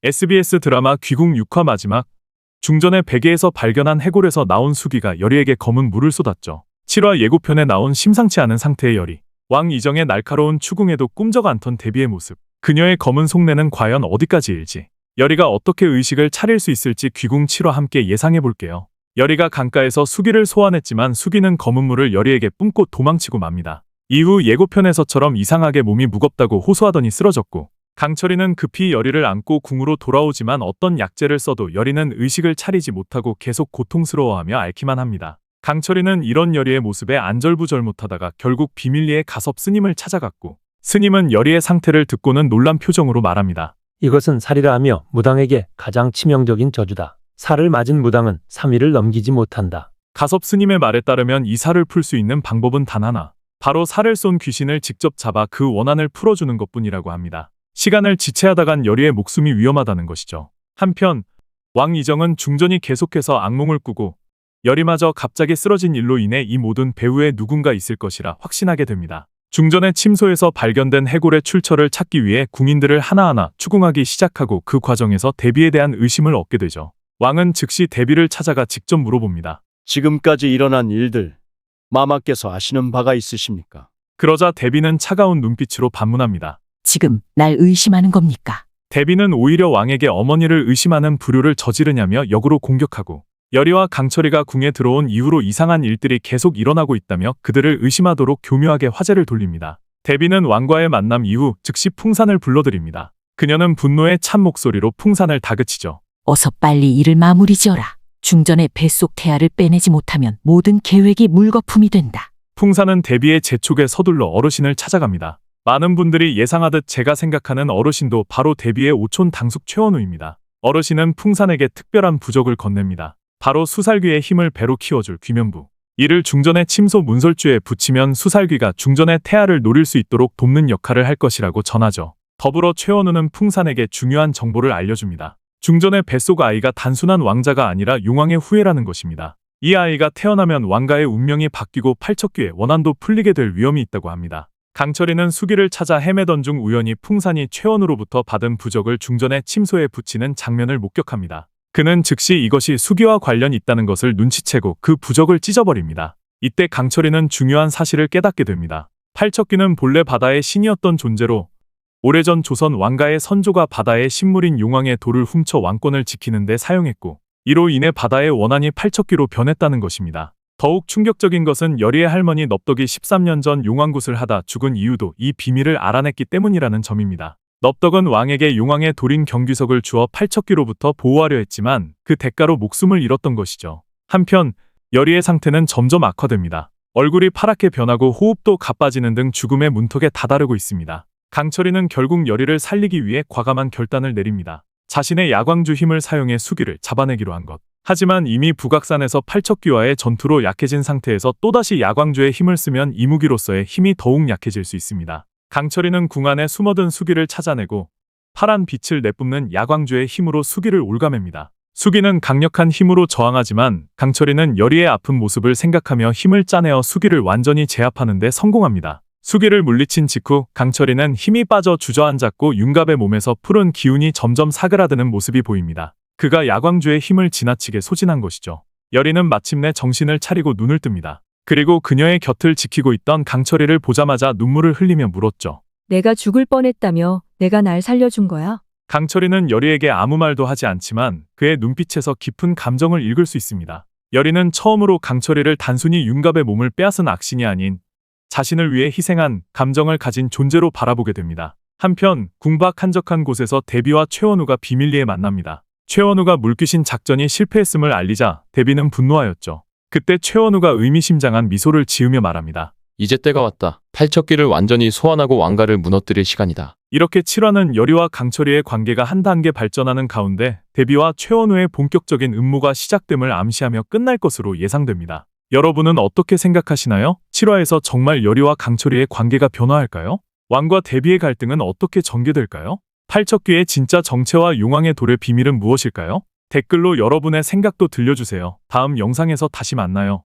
SBS 드라마 귀국 6화 마지막. 중전의 베개에서 발견한 해골에서 나온 수기가 여리에게 검은 물을 쏟았죠. 7화 예고편에 나온 심상치 않은 상태의 여리. 왕 이정의 날카로운 추궁에도 꿈쩍 않던 데비의 모습. 그녀의 검은 속내는 과연 어디까지일지. 여리가 어떻게 의식을 차릴 수 있을지 귀궁 7화 함께 예상해볼게요. 여리가 강가에서 수기를 소환했지만 수기는 검은 물을 여리에게 뿜고 도망치고 맙니다. 이후 예고편에서처럼 이상하게 몸이 무겁다고 호소하더니 쓰러졌고, 강철이는 급히 여리를 안고 궁으로 돌아오지만 어떤 약재를 써도 여리는 의식을 차리지 못하고 계속 고통스러워하며 앓기만 합니다. 강철이는 이런 여리의 모습에 안절부절 못하다가 결국 비밀리에 가섭 스님을 찾아갔고, 스님은 여리의 상태를 듣고는 놀란 표정으로 말합니다. 이것은 살이라 하며 무당에게 가장 치명적인 저주다. 살을 맞은 무당은 3일을 넘기지 못한다. 가섭 스님의 말에 따르면 이 살을 풀 수 있는 방법은 단 하나. 바로 살을 쏜 귀신을 직접 잡아 그 원한을 풀어주는 것뿐이라고 합니다. 시간을 지체하다간 여리의 목숨이 위험하다는 것이죠. 한편 왕 이정은 중전이 계속해서 악몽을 꾸고 여리마저 갑자기 쓰러진 일로 인해 이 모든 배후에 누군가 있을 것이라 확신하게 됩니다. 중전의 침소에서 발견된 해골의 출처를 찾기 위해 궁인들을 하나하나 추궁하기 시작하고 그 과정에서 데비에 대한 의심을 얻게 되죠. 왕은 즉시 데비를 찾아가 직접 물어봅니다. 지금까지 일어난 일들, 마마께서 아시는 바가 있으십니까? 그러자 데비는 차가운 눈빛으로 반문합니다. 지금 날 의심하는 겁니까? 데비는 오히려 왕에게 어머니를 의심하는 불효를 저지르냐며 역으로 공격하고, 여리와 강철이가 궁에 들어온 이후로 이상한 일들이 계속 일어나고 있다며 그들을 의심하도록 교묘하게 화제를 돌립니다. 데비는 왕과의 만남 이후 즉시 풍산을 불러들입니다. 그녀는 분노의 찬 목소리로 풍산을 다그치죠. 어서 빨리 일을 마무리 지어라. 중전의 뱃속 태아를 빼내지 못하면 모든 계획이 물거품이 된다. 풍산은 데비의 재촉에 서둘러 어르신을 찾아갑니다. 많은 분들이 예상하듯 제가 생각하는 어르신도 바로 데비의 오촌 당숙 최원우입니다. 어르신은 풍산에게 특별한 부적을 건넵니다. 바로 수살귀의 힘을 배로 키워줄 귀면부. 이를 중전의 침소 문설주에 붙이면 수살귀가 중전의 태아를 노릴 수 있도록 돕는 역할을 할 것이라고 전하죠. 더불어 최원우는 풍산에게 중요한 정보를 알려줍니다. 중전의 뱃속 아이가 단순한 왕자가 아니라 용왕의 후예라는 것입니다. 이 아이가 태어나면 왕가의 운명이 바뀌고 팔척귀의 원한도 풀리게 될 위험이 있다고 합니다. 강철이는 수기를 찾아 헤매던 중 우연히 풍산이 최원우로부터 받은 부적을 중전의 침소에 붙이는 장면을 목격합니다. 그는 즉시 이것이 수기와 관련이 있다는 것을 눈치채고 그 부적을 찢어버립니다. 이때 강철이는 중요한 사실을 깨닫게 됩니다. 팔척귀는 본래 바다의 신이었던 존재로 오래전 조선 왕가의 선조가 바다의 신물인 용왕의 돌을 훔쳐 왕권을 지키는 데 사용했고, 이로 인해 바다의 원한이 팔척귀로 변했다는 것입니다. 더욱 충격적인 것은 여리의 할머니 넙덕이 13년 전 용왕굿을 하다 죽은 이유도 이 비밀을 알아냈기 때문이라는 점입니다. 넙덕은 왕에게 용왕의 돌인 경규석을 주어 팔척귀로부터 보호하려 했지만 그 대가로 목숨을 잃었던 것이죠. 한편 여리의 상태는 점점 악화됩니다. 얼굴이 파랗게 변하고 호흡도 가빠지는 등 죽음의 문턱에 다다르고 있습니다. 강철이는 결국 여리를 살리기 위해 과감한 결단을 내립니다. 자신의 야광주 힘을 사용해 수기를 잡아내기로 한 것. 하지만 이미 북악산에서 팔척귀와의 전투로 약해진 상태에서 또다시 야광주의 힘을 쓰면 이무기로서의 힘이 더욱 약해질 수 있습니다. 강철이는 궁 안에 숨어든 수기를 찾아내고 파란 빛을 내뿜는 야광주의 힘으로 수기를 올가맵니다. 수기는 강력한 힘으로 저항하지만 강철이는 여리의 아픈 모습을 생각하며 힘을 짜내어 수기를 완전히 제압하는 데 성공합니다. 수기를 물리친 직후 강철이는 힘이 빠져 주저앉았고 윤갑의 몸에서 푸른 기운이 점점 사그라드는 모습이 보입니다. 그가 야광주의 힘을 지나치게 소진한 것이죠. 여리는 마침내 정신을 차리고 눈을 뜹니다. 그리고 그녀의 곁을 지키고 있던 강철이를 보자마자 눈물을 흘리며 물었죠. 내가 죽을 뻔했다며 내가 날 살려준 거야? 강철이는 여리에게 아무 말도 하지 않지만 그의 눈빛에서 깊은 감정을 읽을 수 있습니다. 여리는 처음으로 강철이를 단순히 윤갑의 몸을 빼앗은 악신이 아닌 자신을 위해 희생한 감정을 가진 존재로 바라보게 됩니다. 한편 궁 밖 한적한 곳에서 데비와 최원우가 비밀리에 만납니다. 최원우가 물귀신 작전이 실패했음을 알리자 데비는 분노하였죠. 그때 최원우가 의미심장한 미소를 지으며 말합니다. 이제 때가 왔다. 팔척귀를 완전히 소환하고 왕가를 무너뜨릴 시간이다. 이렇게 7화는 여리와 강철이의 관계가 한 단계 발전하는 가운데 데비와 최원우의 본격적인 음모가 시작됨을 암시하며 끝날 것으로 예상됩니다. 여러분은 어떻게 생각하시나요? 7화에서 정말 여리와 강철이의 관계가 변화할까요? 왕과 데비의 갈등은 어떻게 전개될까요? 팔척귀의 진짜 정체와 용왕의 돌의 비밀은 무엇일까요? 댓글로 여러분의 생각도 들려주세요. 다음 영상에서 다시 만나요.